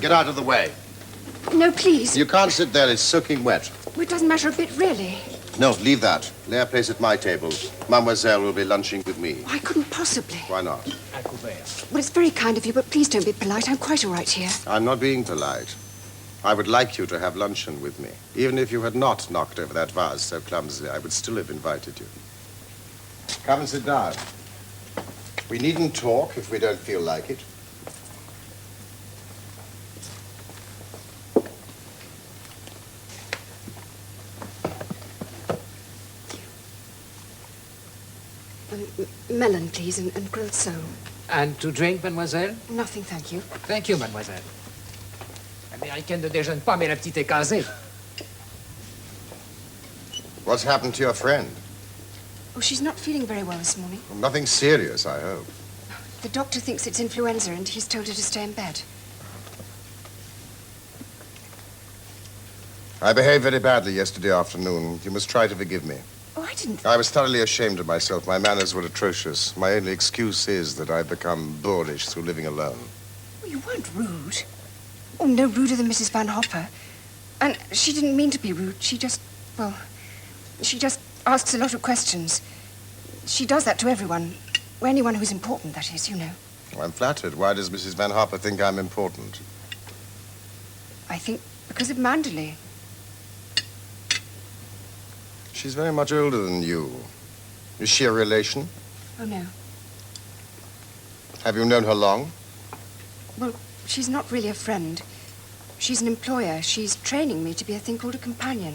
Get out of the way. No, please. You can't sit there. It's soaking wet. Well, it doesn't matter a bit, really. No, leave that. Lay a place at my table. Mademoiselle will be lunching with me. I couldn't possibly. Why not? Well, it's very kind of you, but please don't be polite. I'm quite all right here. I'm not being polite. I would like you to have luncheon with me. Even if you had not knocked over that vase so clumsily, I would still have invited you. Come and sit down. We needn't talk if we don't feel like it. Melon, please, and grilled sole. And to drink, mademoiselle? Nothing, thank you. Thank you, mademoiselle. L'américaine ne déjeune pas, mais la petite est casée. What's happened to your friend? Oh, she's not feeling very well this morning. Well, nothing serious, I hope. The doctor thinks it's influenza, and he's told her to stay in bed. I behaved very badly yesterday afternoon. You must try to forgive me. Oh, I didn't... I was thoroughly ashamed of myself. My manners were atrocious. My only excuse is that I've become boorish through living alone. Well, you weren't rude. Oh, no ruder than Mrs. Van Hopper. And she didn't mean to be rude. She just, well, she just asks a lot of questions. She does that to everyone. Well, anyone who's important, that is, you know. Well, I'm flattered. Why does Mrs. Van Hopper think I'm important? I think because of Manderley. She's very much older than you. Is she a relation? Oh, no. Have you known her long? Well, she's not really a friend. She's an employer. She's training me to be a thing called a companion.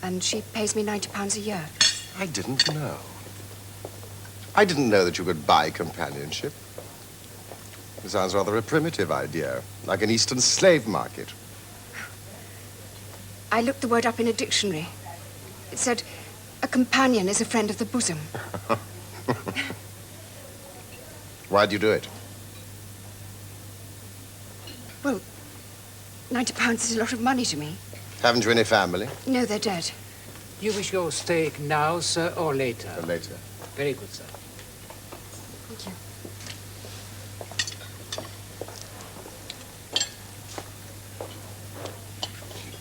And she pays me £90 a year. I didn't know. I didn't know that you could buy companionship. It sounds rather a primitive idea, like an Eastern slave market. I looked the word up in a dictionary. It said, a companion is a friend of the bosom. Why'd you do it? Well, £90 is a lot of money to me. Haven't you any family? No, they're dead. You wish your steak now, sir, or later? Later. Very good, sir. Thank you.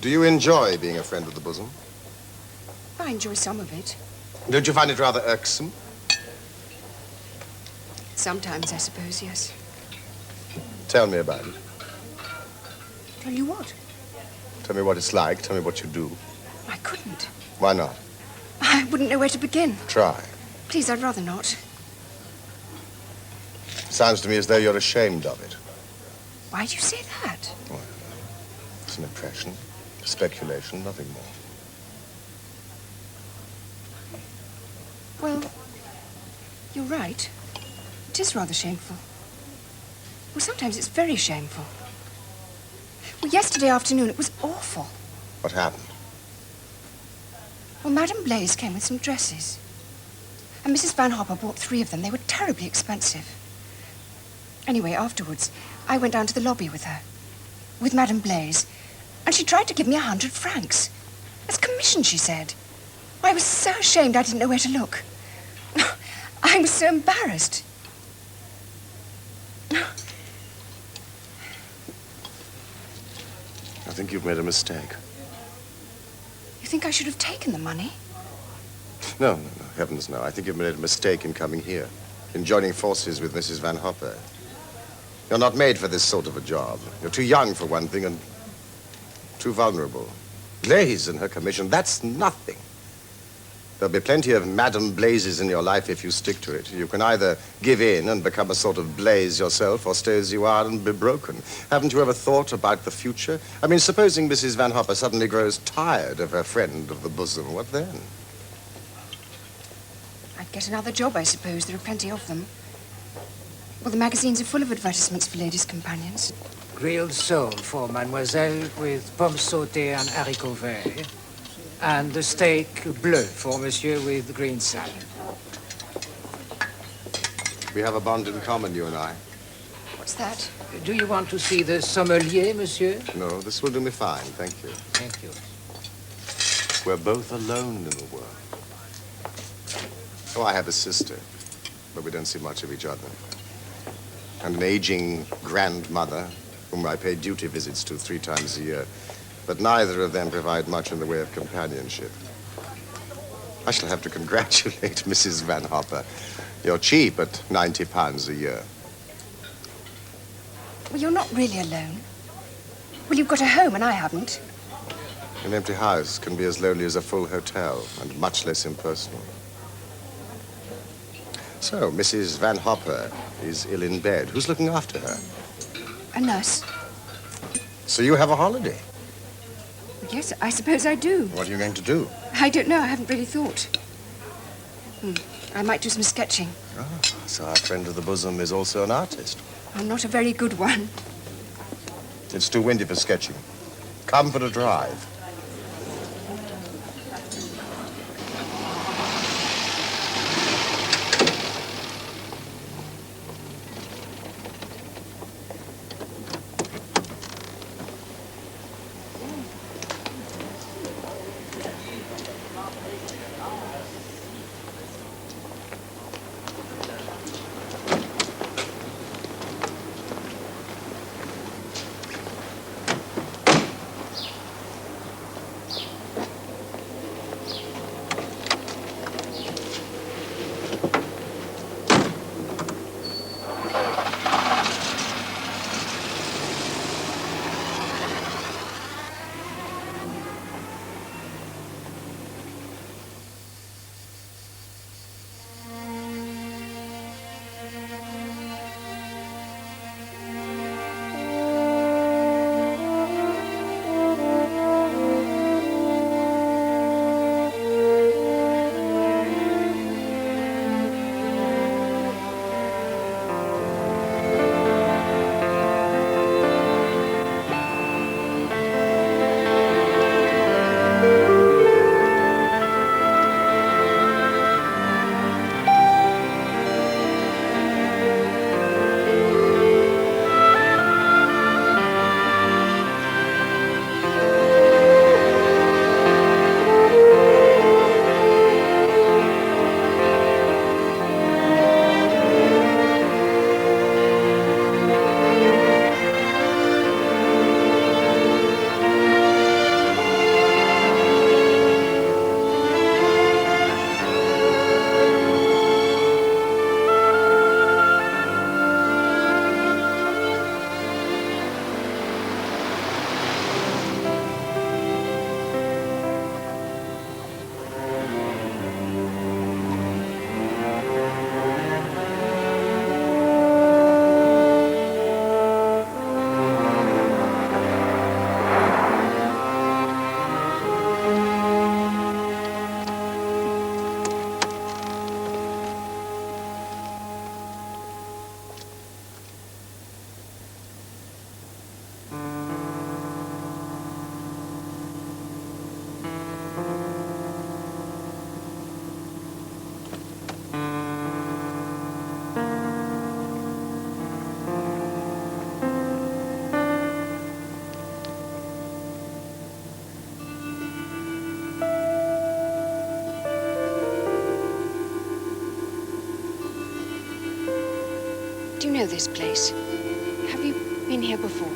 Do you enjoy being a friend of the bosom? I enjoy some of it. Don't you find it rather irksome? Sometimes, I suppose, yes. Tell me about it. Tell you what? Tell me what it's like. Tell me what you do. I couldn't. Why not? I wouldn't know where to begin. Try. Please, I'd rather not. Sounds to me as though you're ashamed of it. Why do you say that? Well, it's an impression, speculation, nothing more. Well, you're right. It is rather shameful. Well, sometimes it's very shameful. Well, yesterday afternoon, it was awful. What happened? Well, Madame Blaze came with some dresses. And Mrs. Van Hopper bought 3 of them. They were terribly expensive. Anyway, afterwards, I went down to the lobby with her, with Madame Blaze, and she tried to give me 100 francs. As commission, she said. I was so ashamed I didn't know where to look. I was so embarrassed. I think you've made a mistake. You think I should have taken the money? No, heavens no. I think you've made a mistake in coming here, in joining forces with Mrs. Van Hopper. You're not made for this sort of a job. You're too young, for one thing, and too vulnerable. Blaze and her commission, that's nothing. There'll be plenty of Madame Blazes in your life if you stick to it. You can either give in and become a sort of Blaze yourself, or stay as you are and be broken. Haven't you ever thought about the future? I mean, supposing Mrs. Van Hopper suddenly grows tired of her friend of the bosom, what then? I'd get another job, I suppose. There are plenty of them. Well, the magazines are full of advertisements for ladies' companions. Grilled sole for mademoiselle with pommes sautées and haricots verts. And the steak bleu for monsieur with green salad. We have a bond in common, you and I. What's that? Do you want to see the sommelier, monsieur? No, this will do me fine, thank you. Thank you. We're both alone in the world. Oh, I have a sister, but we don't see much of each other. And an aging grandmother, whom I pay duty visits to 3 times a year, but neither of them provide much in the way of companionship. I shall have to congratulate Mrs. Van Hopper. You're cheap at £90 a year. Well, you're not really alone. Well, you've got a home and I haven't. An empty house can be as lonely as a full hotel and much less impersonal. So, Mrs. Van Hopper is ill in bed. Who's looking after her? A nurse. So you have a holiday? Yes, I suppose I do. What are you going to do? I don't know. I haven't really thought. I might do some sketching. Ah, so our friend of the bosom is also an artist. I'm not a very good one. It's too windy for sketching. Come for a drive. Do you know this place? Have you been here before?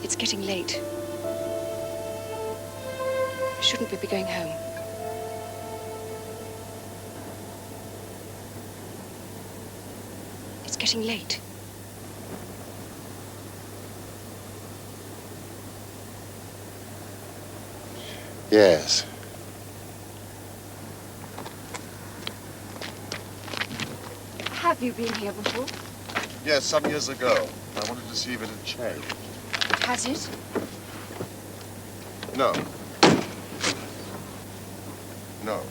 It's getting late. Shouldn't we be going home? It's getting late. Yes. Have you been here before? Yes, some years ago. I wanted to see if it had changed. Has it? No. No.